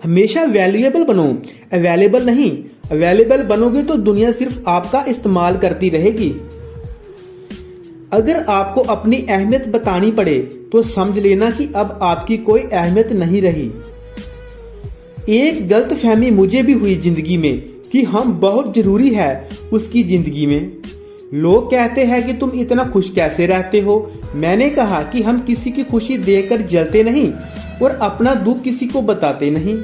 हमेशा वैल्यूएबल बनो, अवेलेबल नहीं। अवेलेबल बनोगे तो दुनिया सिर्फ आपका इस्तेमाल करती रहेगी। अगर आपको अपनी अहमियत बतानी पड़े तो समझ लेना कि अब आपकी कोई अहमियत नहीं रही। एक गलतफहमी मुझे भी हुई जिंदगी में कि हम बहुत जरूरी है उसकी जिंदगी में। लोग कहते हैं कि तुम इतना खुश कैसे रहते हो। मैंने कहा कि हम किसी की खुशी देखकर जलते नहीं और अपना दुख किसी को बताते नहीं।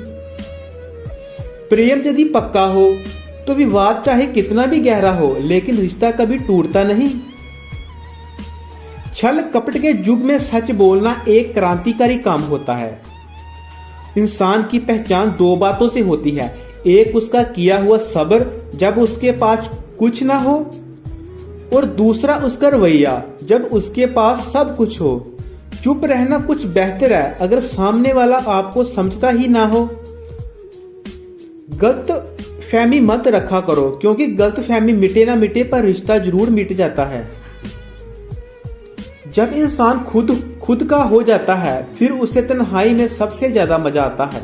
प्रेम यदि पक्का हो तो विवाद चाहे कितना भी गहरा हो, लेकिन रिश्ता कभी टूटता नहीं। छल कपट के युग में सच बोलना एक क्रांतिकारी काम होता है। इंसान की पहचान दो बातों से होती है, एक उसका किया हुआ सब्र जब उसके पास कुछ ना हो, और दूसरा उसका रवैया जब उसके पास सब कुछ हो। चुप रहना कुछ बेहतर है अगर सामने वाला आपको समझता ही ना हो। गलत फहमी मत रखा करो, क्योंकि गलत फहमी मिटे ना मिटे पर रिश्ता जरूर मिट जाता है। जब इंसान खुद का हो जाता है फिर उसे तन्हाई में सबसे ज्यादा मजा आता है।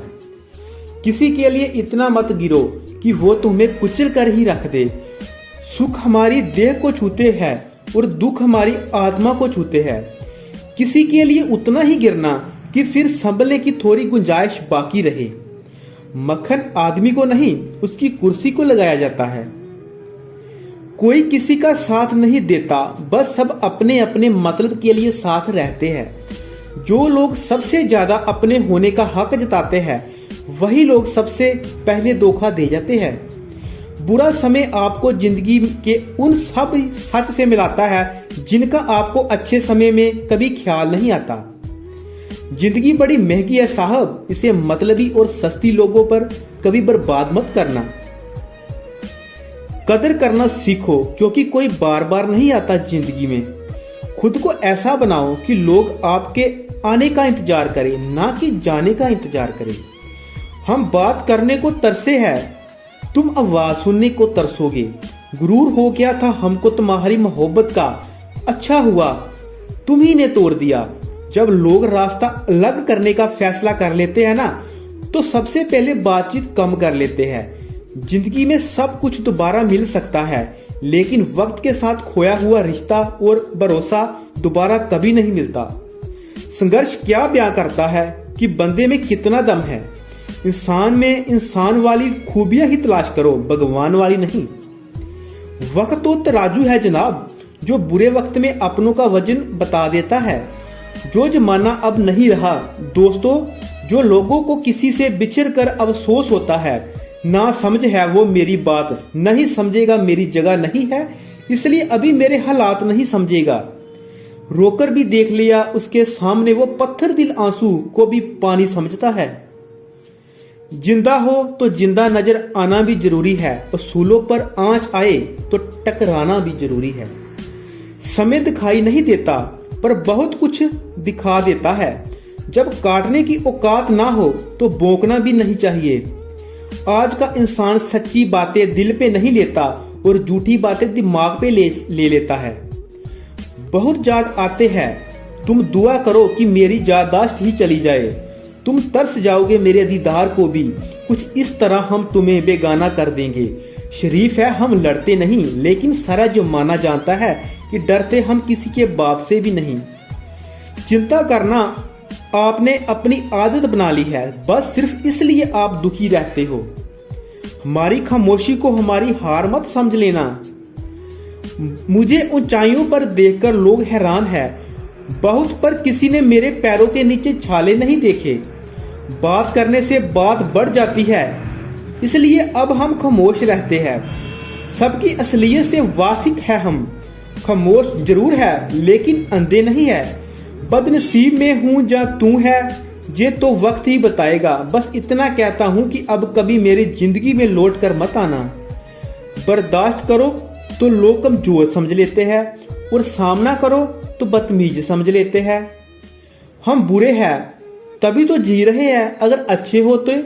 किसी के लिए इतना मत गिरो कि वो तुम्हें कुचल कर ही रख दे। सुख हमारी देह को छूते हैं और दुख हमारी आत्मा को छूते हैं। किसी के लिए उतना ही गिरना कि फिर संभलने की थोड़ी गुंजाइश बाकी रहे। मक्खन आदमी को नहीं उसकी कुर्सी को लगाया जाता है। कोई किसी का साथ नहीं देता, बस सब अपने अपने मतलब के लिए साथ रहते हैं। जो लोग सबसे ज्यादा अपने होने का हक जताते हैं वही लोग सबसे पहले धोखा दे जाते हैं। बुरा समय आपको जिंदगी के उन सब सच से मिलाता है जिनका आपको अच्छे समय में कभी ख्याल नहीं आता। जिंदगी बड़ी महंगी है साहब, इसे मतलबी और सस्ती लोगों पर कभी बर्बाद मत करना। कदर करना सीखो, क्योंकि कोई बार बार नहीं आता जिंदगी में। खुद को ऐसा बनाओ कि लोग आपके आने का इंतजार करें, ना कि जाने का इंतजार करें। हम बात करने को तरसे हैं, तुम आवाज सुनने को तरसोगे। गुरूर हो गया था हमको तुम्हारी मोहब्बत का, अच्छा हुआ तुम ही ने तोड़ दिया। जब लोग रास्ता अलग करने का फैसला कर लेते हैं ना, तो सबसे पहले बातचीत कम कर लेते हैं। जिंदगी में सब कुछ दोबारा मिल सकता है, लेकिन वक्त के साथ खोया हुआ रिश्ता और भरोसा दोबारा कभी नहीं मिलता। संघर्ष क्या बयां करता है कि बंदे में कितना दम है। इंसान में इंसान वाली खूबियां ही तलाश करो, भगवान वाली नहीं। वक्त तो तराजू है जनाब, जो बुरे वक्त में अपनों का वजन बता देता है। जो जमाना अब नहीं रहा दोस्तों, जो लोगों को किसी से बिछड़ कर अफसोस होता है, ना समझ है वो मेरी बात, नहीं समझेगा मेरी जगह नहीं है, इसलिए अभी मेरे हालात नहीं समझेगा। रोकर भी देख लिया उसके सामने वो पत्थर दिल आंसू को भी पानी समझता है। जिंदा हो तो जिंदा नजर आना भी जरूरी है, उसूलों पर आंच आए तो टकराना भी जरूरी है। समय दिखाई नहीं देता पर बहुत कुछ दिखा देता है। जब काटने की औकात ना हो तो भौंकना भी नहीं चाहिए। आज का इंसान सच्ची बातें दिल पे नहीं लेता और झूठी बातें दिमाग पे ले लेता है। बहुत याद आते हैं, तुम दुआ करो कि मेरी याददाश्त ही चली जाए। तुम तरस जाओगे मेरे दीदार को भी, कुछ इस तरह हम तुम्हें बेगाना कर देंगे। शरीफ है हम लड़ते नहीं, लेकिन सारा जमाना जानता है कि डरते हम किसी के बाप से भी नहीं। चिंता करना आपने अपनी आदत बना ली है, बस सिर्फ इसलिए आप दुखी रहते हो। हमारी खामोशी को हमारी हार मत समझ लेना। मुझे ऊंचाइयों पर देखकर लोग हैरान हैं, बहुत पर किसी ने मेरे पैरों के नीचे छाले नहीं देखे। बात करने से बात बढ़ जाती है, इसलिए अब हम खामोश रहते हैं। सबकी असलियत से वाकिफ है हम, खामोश जरूर है लेकिन अंधे नहीं है। बदनसीब में हूं या तू है ये तो वक्त ही बताएगा। बस इतना कहता हूं कि अब कभी मेरी जिंदगी में लौट कर मत आना। बर्दाश्त करो तो लोग कमजोर समझ लेते हैं और सामना करो तो बदतमीज समझ लेते हैं। हम बुरे हैं तभी तो जी रहे हैं, अगर अच्छे होते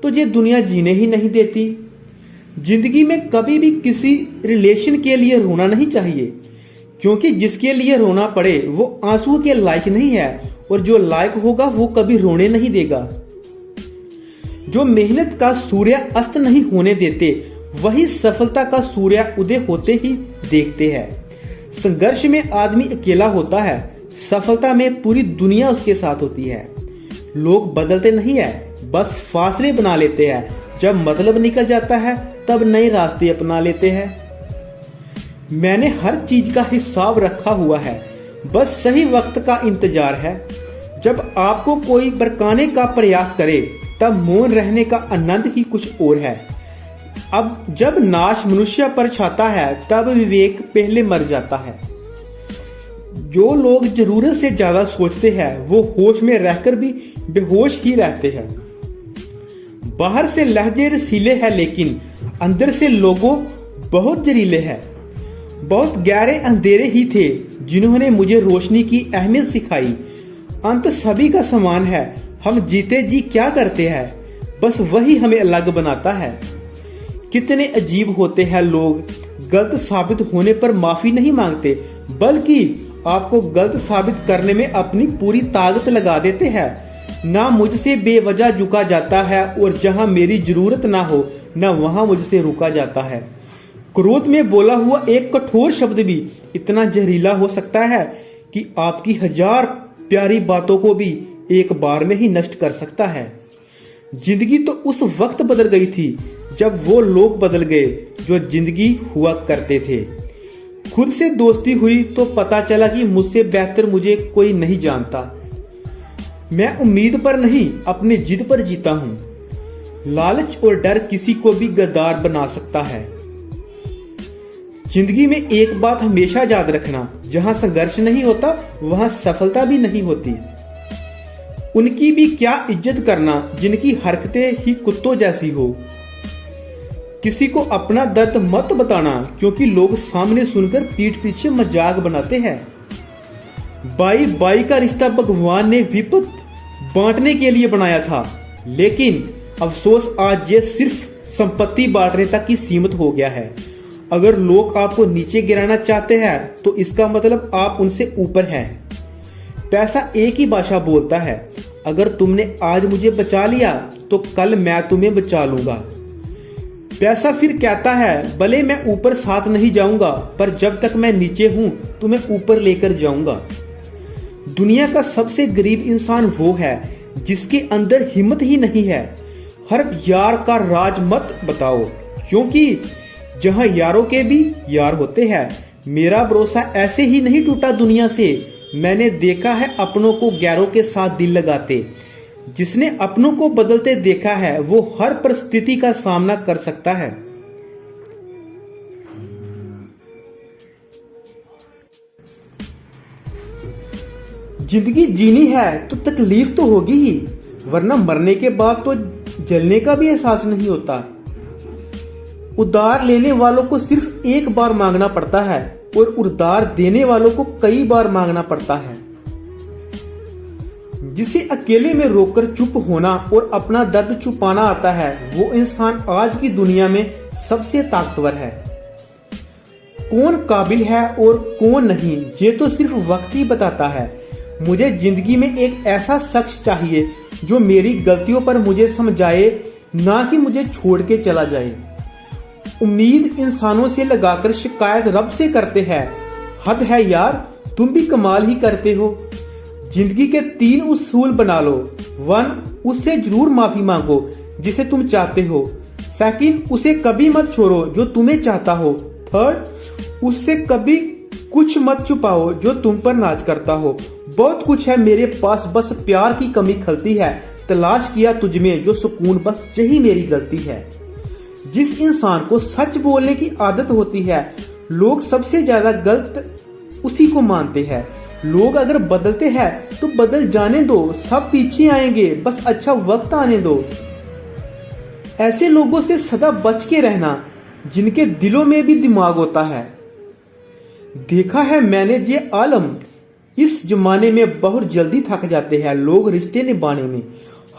तो ये दुनिया जीने ही नहीं देती। जिंदगी में कभी भी किसी रिलेशन के लिए रोना नहीं चाहिए, क्योंकि जिसके लिए रोना पड़े वो आंसू के लायक नहीं है और जो लायक होगा वो कभी रोने नहीं देगा। जो मेहनत का सूर्य अस्त नहीं होने देते वही सफलता का सूर्य उदय होते ही देखते हैं। संघर्ष में आदमी अकेला होता है, सफलता में पूरी दुनिया उसके साथ होती है। लोग बदलते नहीं है, बस फासले बना लेते हैं। जब मतलब निकल जाता है तब नए रास्ते अपना लेते हैं। मैंने हर चीज का हिसाब रखा हुआ है, बस सही वक्त का इंतजार है। जब आपको कोई बरकाने का प्रयास करे तब मौन रहने का आनंद ही कुछ और है। अब जब नाश मनुष्य पर छाता है तब विवेक पहले मर जाता है। जो लोग जरूरत से ज्यादा सोचते हैं वो होश में रहकर भी बेहोश ही रहते हैं। बाहर से लहजे रसीले हैं लेकिन अंदर से लोगों बहुत जहरीले हैं। बहुत गहरे अंधेरे ही थे जिन्होंने मुझे रोशनी की अहमियत सिखाई। अंत सभी का समान है, हम जीते जी क्या करते हैं, बस वही हमें अलग बनाता है। कितने अजीब होते हैं लोग, गलत साबित होने पर माफी नहीं मांगते बल्कि आपको गलत साबित करने में अपनी पूरी ताकत लगा देते हैं। ना मुझसे बेवजह झुका जाता है और जहां मेरी जरूरत ना हो ना वहां मुझसे रुका जाता है। क्रोध में बोला हुआ एक कठोर शब्द भी इतना जहरीला हो सकता है कि आपकी 1000 प्यारी बातों को भी एक बार में ही नष्ट कर सकता है। जिंदगी तो उस वक्त बदल गई थी जब वो लोग बदल गए जो जिंदगी हुआ करते थे। खुद से दोस्ती हुई तो पता चला कि मुझसे बेहतर मुझे कोई नहीं जानता। मैं उम्मीद पर नहीं अपनी जिद पर जीता हूं। लालच और डर किसी को भी गद्दार बना सकता है। जिंदगी में एक बात हमेशा याद रखना, जहां संघर्ष नहीं होता वहां सफलता भी नहीं होती। उनकी भी क्या इज्जत करना जिनकी हरकतें ही कुत्तों जैसी हो। किसी को अपना दर्द मत बताना क्योंकि लोग सामने सुनकर पीठ पीछे मजाक बनाते हैं। बाई बाई का रिश्ता भगवान ने विपत बांटने के लिए बनाया था, लेकिन अफसोस आज ये सिर्फ संपत्ति बांटने तक ही सीमित हो गया है। अगर लोग आपको नीचे गिराना चाहते हैं तो इसका मतलब आप उनसे ऊपर हैं। पैसा एक ही भाषा बोलता है, अगर तुमने आज मुझे बचा लिया तो कल मैं तुम्हें बचा लूंगा। पैसा फिर कहता है, भले मैं ऊपर साथ नहीं जाऊंगा पर जब तक मैं नीचे हूं तुम्हें ऊपर लेकर जाऊंगा। दुनिया का सबसे गरीब इंसान वो है जिसके अंदर हिम्मत ही नहीं है। हर यार का राज मत बताओ क्योंकि जहां यारों के भी यार होते हैं। मेरा भरोसा ऐसे ही नहीं टूटा दुनिया से। मैंने देखा है अपनों को गैरों के साथ दिल लगाते। जिसने अपनों को बदलते देखा है वो हर परिस्थिति का सामना कर सकता है। जिंदगी जीनी है तो तकलीफ तो होगी ही, वरना मरने के बाद तो जलने का भी एहसास नहीं होता। उधार लेने वालों को सिर्फ एक बार मांगना पड़ता है और उधार देने वालों को कई बार मांगना पड़ता है। जिसे अकेले में रोककर चुप होना और अपना दर्द छुपाना आता है वो इंसान आज की दुनिया में सबसे ताकतवर है। कौन काबिल है और कौन नहीं ये तो सिर्फ वक्त ही बताता है। मुझे जिंदगी में एक ऐसा शख्स चाहिए जो मेरी गलतियों पर मुझे समझाए, ना कि मुझे छोड़ के चला जाए। उम्मीद इंसानों से लगाकर शिकायत रब से करते हैं। हद है यार, तुम भी कमाल ही करते हो। जिंदगी के 3 उसूल बना लो। 1, उससे जरूर माफी मांगो जिसे तुम चाहते हो। 2, उसे कभी मत छोड़ो जो तुम्हें चाहता हो। 3, उससे कभी कुछ मत छुपाओ जो तुम पर नाज करता हो। बहुत कुछ है मेरे पास, बस प्यार की कमी खलती है। तलाश किया तुझमें जो सुकून, बस यही मेरी गलती है। जिस इंसान को सच बोलने की आदत होती है लोग सबसे ज्यादा गलत उसी को मानते हैं। लोग अगर बदलते हैं तो बदल जाने दो, सब पीछे आएंगे, बस अच्छा वक्त आने दो। ऐसे लोगों से सदा बच के रहना जिनके दिलों में भी दिमाग होता है। देखा है मैंने ये आलम, इस जमाने में बहुत जल्दी थक जाते हैं लोग रिश्ते निभाने में।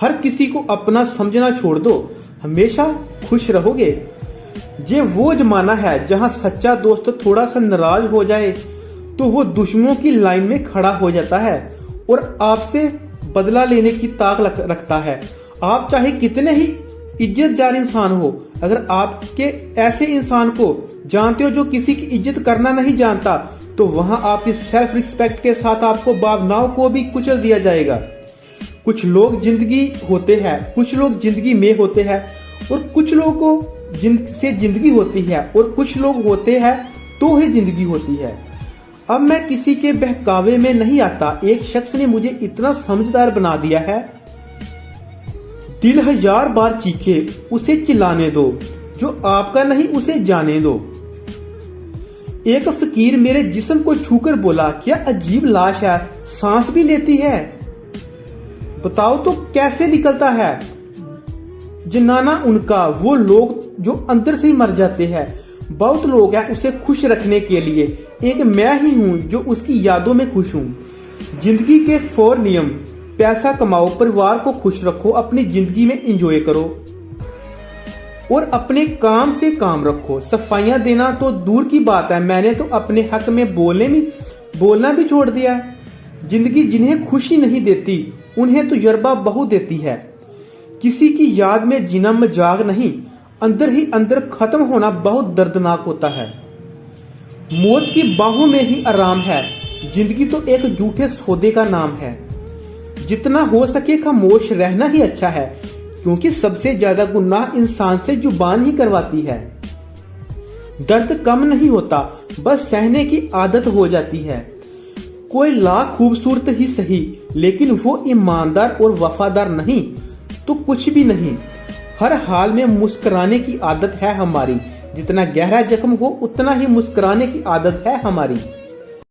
हर किसी को अपना समझना छोड़ दो, हमेशा खुश रहोगे। ये वो जमाना है जहां सच्चा दोस्त थोड़ा सा नाराज हो जाए तो वो दुश्मनों की लाइन में खड़ा हो जाता है और आपसे बदला लेने की ताक रखता है। आप चाहे कितने ही इज्जतदार इंसान हो। अगर आपके ऐसे इंसान को जानते हो जो किसी की इज्जत करना नहीं जानता, तो वहां आपकी सेल्फ रिस्पेक्ट के साथ आपको भावनाओं को भी कुचल दिया जाएगा। कुछ लोग जिंदगी होते हैं, कुछ लोग जिंदगी में होते हैं, और कुछ लोगों को से जिंदगी होती है, और कुछ लोग होते हैं तो ही जिंदगी होती है। अब मैं किसी के बहकावे में नहीं आता। एक शख्स ने मुझे इतना समझदार बना दिया है, दिल 1000 बार चीखे उसे चिल्लाने दो, जो आपका नहीं उसे जाने दो। एक फकीर मेरे जिस्म को छूकर बोला, क्या अजीब लाश है, सांस भी लेती है, बताओ तो कैसे निकलता है जनाना उनका। वो लोग जो अंदर से ही मर जाते हैं। बहुत लोग हैं उसे खुश रखने के लिए, एक मैं ही हूं जो उसकी यादों में खुश हूं। जिंदगी के 4 नियम: पैसा कमाओ, परिवार को खुश रखो, अपनी जिंदगी में एंजॉय करो, और अपने काम से काम रखो। सफाइयां देना तो दूर की बात है, मैंने तो अपने हक में बोलना भी छोड़ दिया है। जिंदगी जिन्हें खुशी नहीं देती उन्हें तजुर्बा बहुत देती है। किसी की याद में जीना मजाक नहीं, अंदर ही अंदर खत्म होना बहुत दर्दनाक होता है। मौत की बाहों में ही आराम है। जिंदगी तो एक झूठे सौदे का नाम है। जितना हो सके खामोश रहना ही अच्छा है, क्योंकि सबसे ज्यादा गुनाह इंसान से जुबान ही करवाती है। दर्द कम नहीं होता, बस सहने की आदत हो जाती है। कोई लाख खूबसूरत ही सही, लेकिन वो ईमानदार और वफादार नहीं तो कुछ भी नहीं। हर हाल में मुस्कुराने की आदत है हमारी। जितना गहरा जख्म हो उतना ही मुस्कुराने की आदत है हमारी।